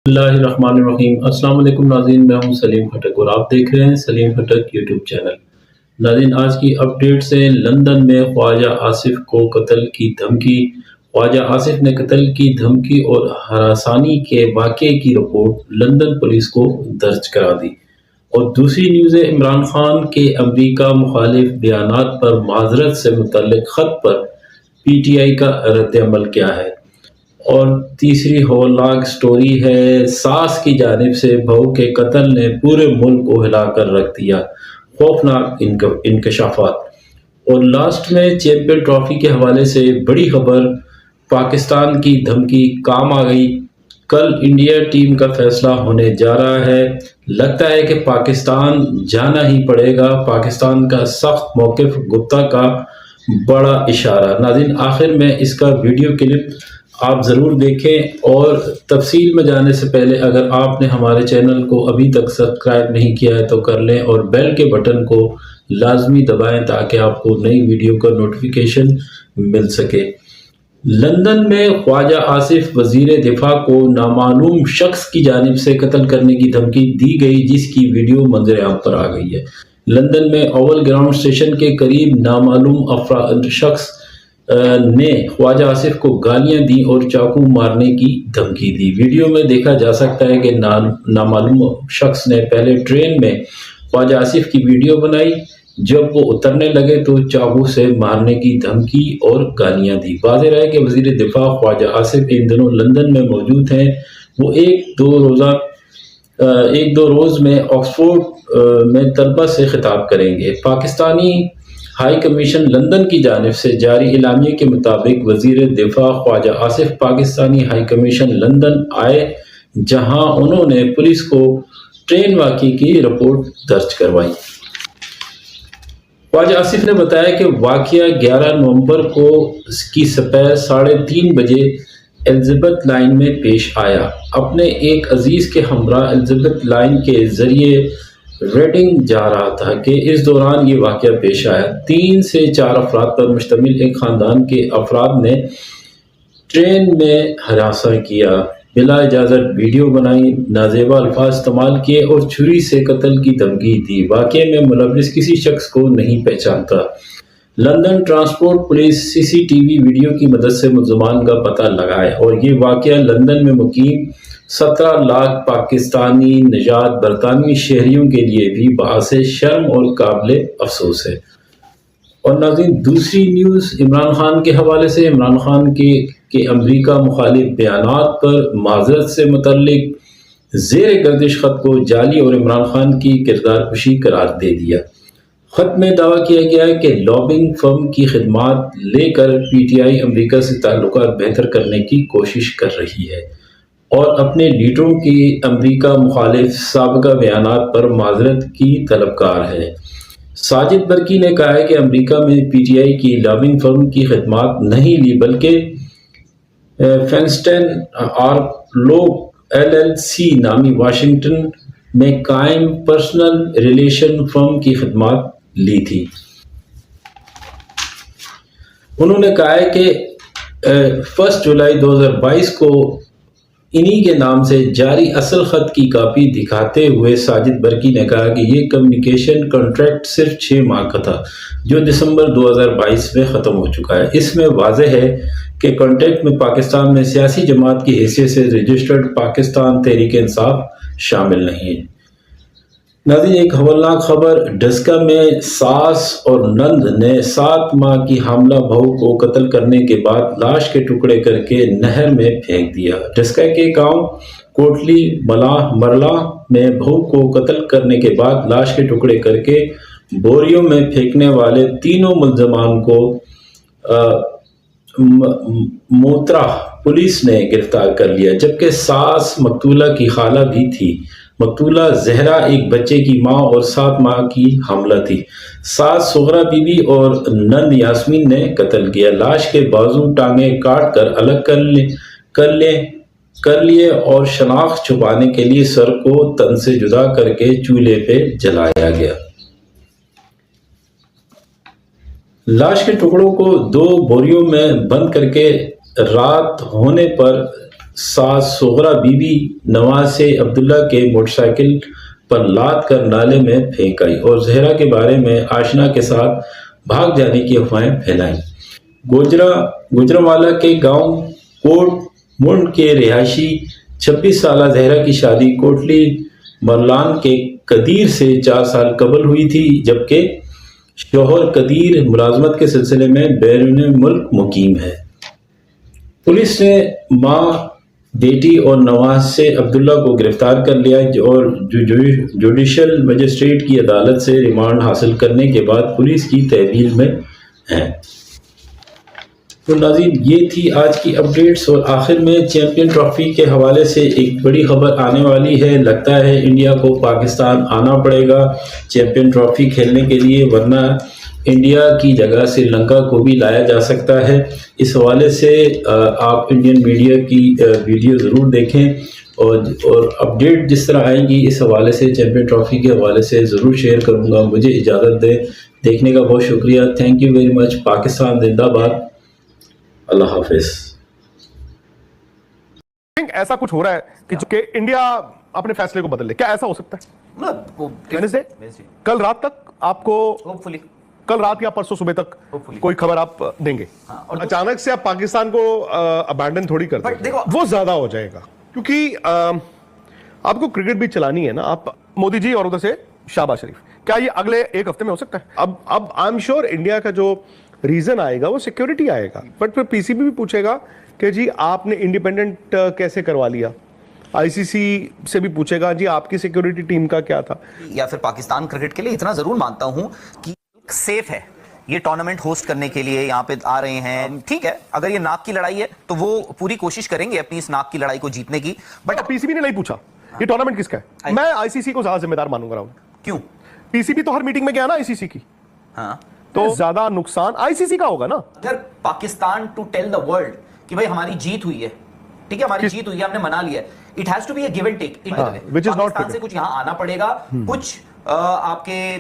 बिस्मिल्लाहिर्रहमानिर्रहीम। अस्सलाम वालेकुम नाज़रीन, मैं हूं सलीम खटक और आप देख रहे हैं सलीम खटक यूट्यूब चैनल। नाज़रीन, आज की अपडेट से लंदन में ख्वाजा आसिफ को कत्ल की धमकी। ख्वाजा आसिफ ने कत्ल की धमकी और हरासानी के वाक़े की रिपोर्ट लंदन पुलिस को दर्ज करा दी। और दूसरी न्यूज़ है, इमरान खान के अमरीका मुखालिफ बयानात पर माजरत से मुतल्लिक ख़त पर पीटीआई का रद्द-ए-अमल क्या है। और तीसरी होलनाक स्टोरी है, सास की जानिब से बहू के कत्ल ने पूरे मुल्क को हिलाकर रख दिया, खौफनाक इंकशाफात। और लास्ट में चैंपियन ट्रॉफी के हवाले से बड़ी खबर, पाकिस्तान की धमकी काम आ गई। कल इंडिया टीम का फैसला होने जा रहा है। लगता है कि पाकिस्तान जाना ही पड़ेगा। पाकिस्तान का सख्त मौक़िफ़, गुप्ता का बड़ा इशारा। नाज़रीन, आखिर में इसका वीडियो क्लिप आप ज़रूर देखें। और तफसील में जाने से पहले अगर आपने हमारे चैनल को अभी तक सब्सक्राइब नहीं किया है तो कर लें और बेल के बटन को लाजमी दबाएं ताकि आपको नई वीडियो का नोटिफिकेशन मिल सके। लंदन में ख्वाजा आसिफ वज़ीर दिफा को नामालूम शख्स की जानिब से कत्ल करने की धमकी दी गई, जिसकी वीडियो मंजर आम पर आ गई है। लंदन में ओवल ग्राउंड स्टेशन के करीब नामालूम शख्स ने ख्वाजा आसिफ को गालियां दी और चाकू मारने की धमकी दी। वीडियो में देखा जा सकता है कि नामालूम शख्स ने पहले ट्रेन में ख्वाजा आसिफ की वीडियो बनाई। जब वो उतरने लगे तो चाकू से मारने की धमकी और गालियां दी। वाज़ेह रहा है कि वज़ीर दिफा ख्वाजा आसिफ इन दिनों लंदन में मौजूद हैं। वो एक दो रोज़ में ऑक्सफोर्ड में तलबा से खिताब करेंगे। पाकिस्तानी हाई कमीशन लंदन की जानिब से जारी इलामिये के मुताबिक वज़ीर दिफा Khawaja Asif Pakistani high commission London आए, जहां उन्होंने पुलिस को ट्रेन वाक़े की रिपोर्ट दर्ज करवाई। ख्वाजा आसिफ ने बताया कि वाक़या 11 नवंबर को की सुबह 3:30 बजे एलिज़ाबेथ लाइन में पेश आया। अपने एक अजीज़ के हमरा एलिज़ाबेथ लाइन के ज़रिए रेडिंग जा रहा था कि इस दौरान ये वाक़या पेश आया। 3 से 4 अफराद पर मुश्तमिल एक ख़ानदान के अफराद ने ट्रेन में हरासा किया, बिला इजाज़त वीडियो बनाई, नाजेबा अल्फाज इस्तेमाल किए और छुरी से कत्ल की धमकी दी। वाक़े में मुलव्विस किसी शख्स को नहीं पहचानता। London transport police CCTV video की मदद से मुल्ज़मान का पता लगाए और ये वाक़या लंदन में मुकीम 17 लाख पाकिस्तानी निजात बरतानवी शहरियों के लिए भी बाअसे शर्म और काबिले अफसोस है। और नाज़रीन, दूसरी न्यूज़ इमरान खान के हवाले से, इमरान खान के अमरीका मुखालिफ बयानात पर माजरत से मुतल्लिक ज़ेर गर्दिश ख़त को जाली और इमरान खान की किरदार कुशी करार दे दिया। ख़त में दावा किया गया है कि लॉबिंग फर्म की खिदमात लेकर पीटीआई अमरीका से ताल्लुकात बेहतर करने की कोशिश कर रही है और अपने लीडरों की अमरीका मुखालिफ साबिक़ा बयानात पर माजरत की तलबकार है। साजिद बरकी ने कहा है कि अमरीका में पीटीआई की लॉबिंग फर्म की खिदमात नहीं ली, बल्कि फेंस्टेन आर्लो एलएलसी नामी वाशिंगटन में कायम पर्सनल रिलेशन फर्म की खिदमात ली थी। उन्होंने कहा है कि 1 जुलाई 2022 को इन्हीं के नाम से जारी असल ख़त की कापी दिखाते हुए साजिद बरकी ने कहा कि ये कम्युनिकेशन कॉन्ट्रैक्ट सिर्फ 6 माह का था, जो दिसंबर 2022 में ख़त्म हो चुका है। इसमें वाज़ेह है कि कॉन्ट्रैक्ट में पाकिस्तान में सियासी जमात की हैसियत से रजिस्टर्ड पाकिस्तान तहरीक इंसाफ शामिल नहीं है। नाज़रीन, एक हवलनाक खबर, डस्का में सास और नंद ने 7 माह की हामला बहू को कत्ल करने के बाद लाश के टुकड़े करके नहर में फेंक दिया। डस्का के गांव कोटली मरला में बहू को कत्ल करने के बाद लाश के टुकड़े करके बोरियों में फेंकने वाले तीनों मुल्ज़मान को मोतरा पुलिस ने गिरफ्तार कर लिया, जबकि सास मकतूला की खाला भी थी। मकतूला जहरा एक बच्चे की माँ और 7 माह की हामला थी। सास सुगरा बीबी और नंद यास्मीन ने कत्ल किया। लाश के बाजू टांगे काट कर अलग कर लिए और शनाख्त छुपाने के लिए सर को तन से जुदा करके चूल्हे पे जलाया गया। लाश के टुकड़ों को 2 बोरियों में बंद करके रात होने पर सास सोहरा बीबी नवाज से अब्दुल्ला के मोटरसाइकिल पर लाद कर नाले में फेंक आई और जहरा के बारे में आशना के साथ भाग जाने की अफवाहें फैलाई। गुजरांवाला के गांव कोट मुंड के रिहायशी 26 साल जहरा की शादी कोटली मरलान के कदीर से 4 साल कबल हुई थी, जबकि शौहर कदीर मुलाजमत के सिलसिले में बैरून मुल्क मुकीम है। पुलिस ने मां, बेटी और नवाज से अब्दुल्ला को गिरफ्तार कर लिया और जुडिशल मजिस्ट्रेट की अदालत से रिमांड हासिल करने के बाद पुलिस की तहवील में है। तो नाज़रीन, ये थी आज की अपडेट्स और आखिर में चैंपियन ट्रॉफी के हवाले से एक बड़ी खबर आने वाली है। लगता है इंडिया को पाकिस्तान आना पड़ेगा चैंपियन ट्रॉफी खेलने के लिए, वरना इंडिया की जगह श्रीलंका को भी लाया जा सकता है। इस हवाले से आप इंडियन मीडिया की वीडियो ज़रूर देखें और अपडेट जिस तरह आएंगी इस हवाले से, चैंपियन ट्रॉफी के हवाले से ज़रूर शेयर करूँगा। मुझे इजाज़त दें, देखने का बहुत शुक्रिया। Thank you very much. Pakistan जिंदाबाद। अल्लाह हाफिज़। ऐसा कुछ हो रहा है कि इंडिया अपने फैसले को बदल ले, क्या ऐसा हो सकता है? वेडनेसडे कल रात तक आपको, होपफुली कल रात या परसों सुबह तक कोई खबर आप देंगे। और अचानक से आप पाकिस्तान को अबैंडन थोड़ी कर देंगे, वो ज्यादा हो जाएगा। क्योंकि आपको क्रिकेट भी चलानी है ना, आप मोदी जी और उधर से शहबाज शरीफ, क्या ये अगले एक हफ्ते में हो सकता है? अब आई एम श्योर इंडिया का जो रीजन आएगा वो सिक्योरिटी आएगा, बट फिर पीसीबी भी पूछेगा कि जी आपने इंडिपेंडेंट कैसे करवा लिया। आईसीसी से भी पूछेगा जी आपकी सिक्योरिटी टीम का क्या था। या फिर पाकिस्तान क्रिकेट के लिए इतना जरूर मानता हूं कि सेफ है ये टूर्नामेंट होस्ट करने के लिए, यहाँ पे आ रहे हैं। ठीक है, अगर ये नाक की लड़ाई है तो वो पूरी कोशिश करेंगे अपनी इस नाक की लड़ाई को जीतने की। बट पीसीबी ने नहीं पूछा ये टूर्नामेंट किसका है। मैं आईसीसी को ज्यादा जिम्मेदार मानूंगा राहुल। क्यों? पीसीबी तो हर मीटिंग में गया ना आईसीसी की। हाँ, तो ज्यादा नुकसान आईसीसी का होगा ना। अगर Pakistan to tell the world कि भाई हमारी जीत हुई है, ठीक है, हमारी जीत हुई है, हमने मना लिया है, it has to be a give and take. Pakistan से कुछ यहाँ आना पड़ेगा, कुछ आपके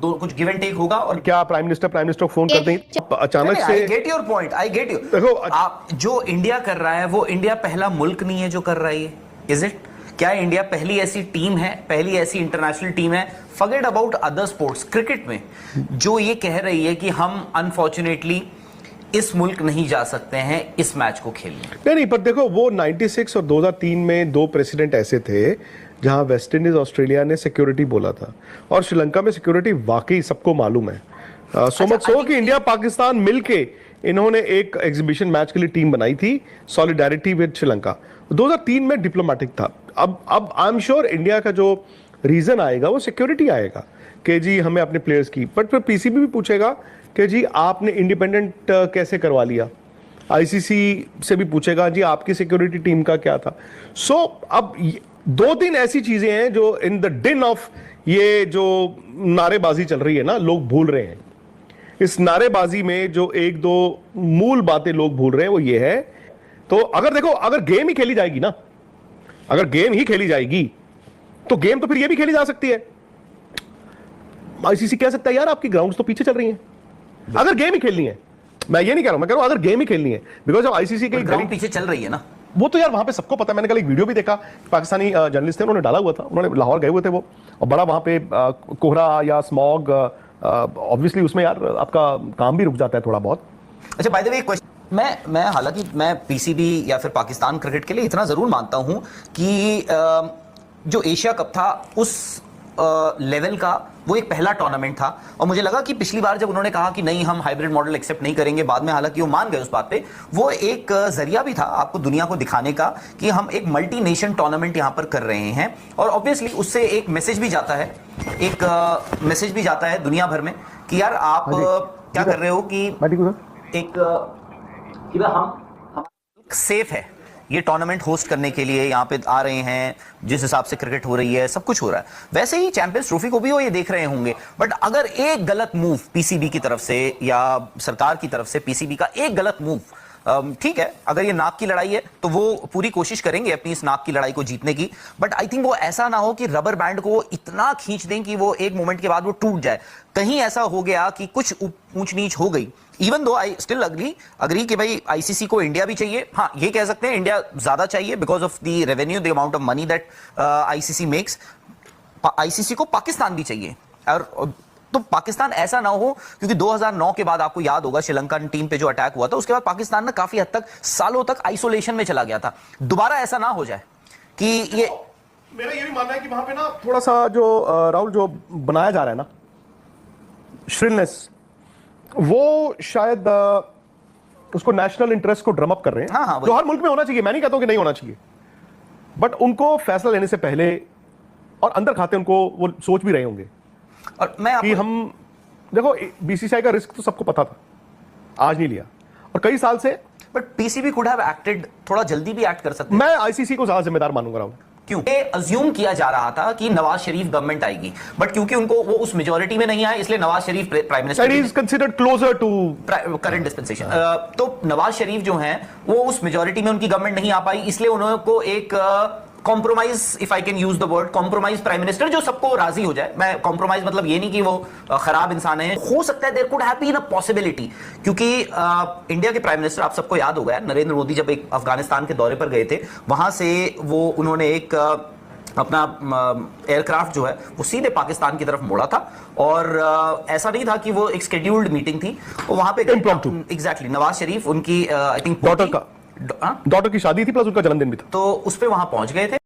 कुछ गिव एंड टेक होगा। और क्या प्राइम मिनिस्टर को फोन करते हैं अचानक से? I get your point, I get you. देखो, आप जो इंडिया कर रहा है वो इंडिया पहला मुल्क नहीं है जो कर रहा है, इज इट? क्या इंडिया पहली ऐसी टीम है, पहली ऐसी इंटरनेशनल टीम है, forget about other sports, cricket में, जो ये कह रही है कि हम अनफॉर्चुनेटली इस मुल्क नहीं जा सकते हैं इस मैच को खेलने? नहीं, पर देखो वो 96 और 2003 में 2 प्रेसिडेंट ऐसे थे जहां वेस्ट इंडीज ऑस्ट्रेलिया ने सिक्योरिटी बोला था, और श्रीलंका में सिक्योरिटी वाकई सबको मालूम है। सो मच सो कि इंडिया पाकिस्तान मिलके इन्होंने एक एग्जीबिशन मैच के लिए टीम बनाई थी, सॉलिडारिटी विद श्रीलंका। 2003 में डिप्लोमेटिक था। अब आई एम श्योर इंडिया का जो रीजन आएगा वो सिक्योरिटी आएगा कि जी हमें अपने प्लेयर्स की, बट फिर पीसीबी भी पूछेगा कि जी आपने इंडिपेंडेंट कैसे करवा लिया। आईसीसी से भी पूछेगा जी आपकी सिक्योरिटी टीम का क्या था। सो अब 2-3 ऐसी चीजें हैं जो इन द डिन ऑफ ये जो नारेबाजी चल रही है ना, लोग भूल रहे हैं। इस नारेबाजी में जो 1-2 मूल बातें लोग भूल रहे हैं वो ये है। तो अगर देखो, अगर गेम ही खेली जाएगी ना, अगर गेम ही खेली जाएगी तो गेम तो फिर ये भी खेली जा सकती है। आईसीसी कह सकता है यार आपकी ग्राउंड्स तो पीछे चल रही हैं, अगर गेम ही खेलनी है। मैं ये नहीं कह रहा हूं, मैं कह रहा हूं अगर गेम ही खेलनी है, बिकॉज अब आईसीसी के ग्राउंड पीछे चल रही है ना, वो तो यार वहां पे सबको पता है। मैंने कल एक वीडियो भी देखा, पाकिस्तानी जर्नलिस्ट थे, उन्होंने डाला हुआ था, उन्होंने लाहौर गए हुए थे वो, और बड़ा वहां पे कोहरा या स्मॉग, ऑब्वियसली उसमें यार आपका काम भी रुक जाता है थोड़ा बहुत। अच्छा, बाय द वे, क्वेश्चन, मैं हालांकि मैं पीसीबी या फिर पाकिस्तान क्रिकेट के लिए इतना जरूर मानता हूं कि जो एशिया कप था उस लेवल का वो एक पहला टूर्नामेंट था, और मुझे लगा कि पिछली बार जब उन्होंने कहा कि नहीं हम हाइब्रिड मॉडल एक्सेप्ट नहीं करेंगे, बाद में हालांकि वो मान गए उस बात पे, वो एक जरिया भी था आपको दुनिया को दिखाने का कि हम एक मल्टी नेशन टूर्नामेंट यहां पर कर रहे हैं। और ऑब्वियसली उससे एक मैसेज भी जाता है, एक मैसेज भी जाता है दुनिया भर में कि यार आप क्या कर रहे हो कि एक कि हम सेफ है ये टूर्नामेंट होस्ट करने के लिए, यहाँ पे आ रहे हैं, जिस हिसाब से क्रिकेट हो रही है सब कुछ हो रहा है, वैसे ही चैंपियंस ट्रॉफी को भी वो ये देख रहे होंगे। बट अगर एक गलत मूव पीसीबी की तरफ से या सरकार की तरफ से, पीसीबी का एक गलत मूव ठीक है, अगर ये नाक की लड़ाई है तो वो पूरी कोशिश करेंगे अपनी इस नाक की लड़ाई को जीतने की, बट आई थिंक वो ऐसा ना हो कि रबर बैंड को इतना खींच दें कि वो एक मोमेंट के बाद वो टूट जाए। कहीं ऐसा हो गया कि कुछ ऊंच नीच हो गई, even though I still agree कि भाई आईसीसी को इंडिया भी चाहिए। हाँ, ये कह सकते हैं इंडिया ज्यादा चाहिए because of the revenue, the amount of money that ICC makes. ICC को पाकिस्तान भी चाहिए, और तो पाकिस्तान ऐसा ना हो, क्योंकि 2009 के बाद आपको याद होगा श्रीलंकन टीम पे जो अटैक हुआ था, उसके बाद पाकिस्तान ना काफी हद तक सालों तक आइसोलेशन में चला गया था। दोबारा ऐसा ना हो जाए कि ये, मेरा ये भी मानना है कि वहां पे ना थोड़ा सा जो राहुल जो बनाया जा रहा है ना श्रिलनेस, वो शायद उसको नेशनल इंटरेस्ट को ड्रम अप कर रहे हैं। हाँ, जो हर मुल्क में होना चाहिए, मैं नहीं कहता हूं कि नहीं होना चाहिए, बट उनको फैसला लेने से पहले और अंदर खाते उनको वो सोच भी रहे होंगे। और मैं कि हम देखो, बीसीसीआई का रिस्क तो सबको पता था, आज नहीं लिया और कई साल से, but PCB could have acted, थोड़ा जल्दी भी एक्ट कर सकते। मैं आईसीसी को ज्यादा जिम्मेदार मानूंगा राहुल। क्यों? अज्यूम किया जा रहा था कि नवाज शरीफ गवर्नमेंट आएगी, बट क्योंकि उनको वो उस मेजॉरिटी में नहीं आए, इसलिए Nawaz Sharif prime minister is considered closer to current dispensation. तो नवाज शरीफ जो हैं वो उस मेजॉरिटी में उनकी गवर्नमेंट नहीं आ पाई, इसलिए उनको एक compromise, if I can use the word compromise prime minister, जो सबको राजी हो जाए। मैं कॉम्प्रोमाइज मतलब ये नहीं कि वो खराब इंसान है, हो सकता है there could have been a possibility, क्योंकि इंडिया के प्राइम मिनिस्टर, आप सबको याद होगा, नरेंद्र मोदी जब एक अफगानिस्तान के दौरे पर गए थे, वहां से वो उन्होंने एक अपना एयरक्राफ्ट जो है वो सीधे पाकिस्तान की तरफ मोड़ा था, और ऐसा नहीं था कि वो एक शेड्यूल्ड मीटिंग थी, वो वहां पे एग्जैक्टली नवाज शरीफ, उनकी आई थिंक डॉटर की शादी थी प्लस उनका जन्मदिन भी था, तो उस पे वहां पहुंच गए थे।